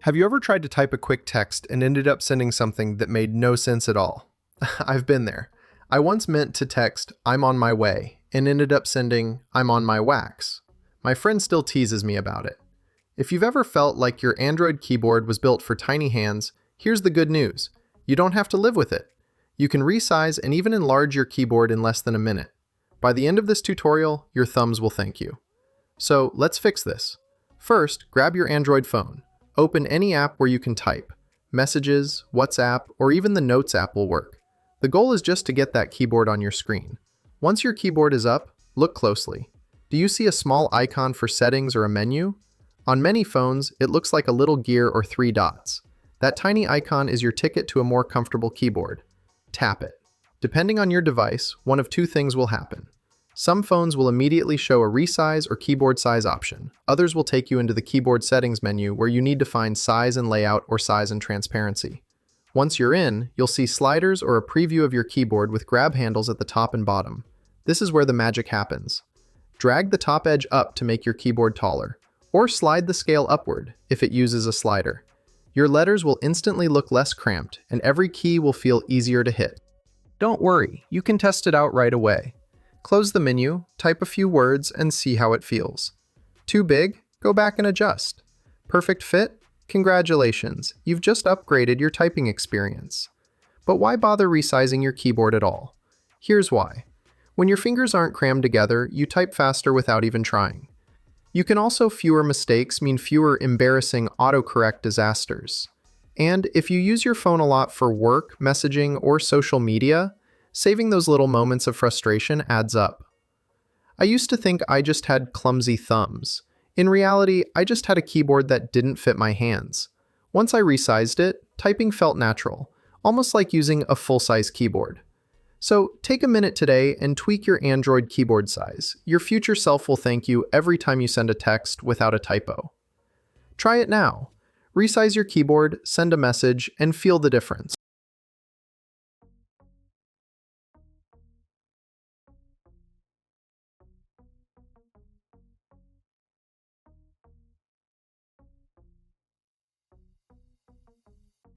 Have you ever tried to type a quick text and ended up sending something that made no sense at all? I've been there. I once meant to text, "I'm on my way," and ended up sending, "I'm on my wax." My friend still teases me about it. If you've ever felt like your Android keyboard was built for tiny hands, here's the good news. You don't have to live with it. You can resize and even enlarge your keyboard in less than a minute. By the end of this tutorial, your thumbs will thank you. So let's fix this. First, grab your Android phone. Open any app where you can type. Messages, WhatsApp, or even the Notes app will work. The goal is just to get that keyboard on your screen. Once your keyboard is up, look closely. Do you see a small icon for settings or a menu? On many phones, it looks like a little gear or 3 dots. That tiny icon is your ticket to a more comfortable keyboard. Tap it. Depending on your device, one of two things will happen. Some phones will immediately show a resize or keyboard size option. Others will take you into the keyboard settings menu where you need to find size and layout or size and transparency. Once you're in, you'll see sliders or a preview of your keyboard with grab handles at the top and bottom. This is where the magic happens. Drag the top edge up to make your keyboard taller, or slide the scale upward if it uses a slider. Your letters will instantly look less cramped, and every key will feel easier to hit. Don't worry, you can test it out right away. Close the menu, type a few words, and see how it feels. Too big? Go back and adjust. Perfect fit? Congratulations, you've just upgraded your typing experience. But why bother resizing your keyboard at all? Here's why. When your fingers aren't crammed together, you type faster without even trying. You can also fewer mistakes mean fewer embarrassing autocorrect disasters. And if you use your phone a lot for work, messaging, or social media, saving those little moments of frustration adds up. I used to think I just had clumsy thumbs. In reality, I just had a keyboard that didn't fit my hands. Once I resized it, typing felt natural, almost like using a full-size keyboard. So take a minute today and tweak your Android keyboard size. Your future self will thank you every time you send a text without a typo. Try it now. Resize your keyboard, send a message, and feel the difference.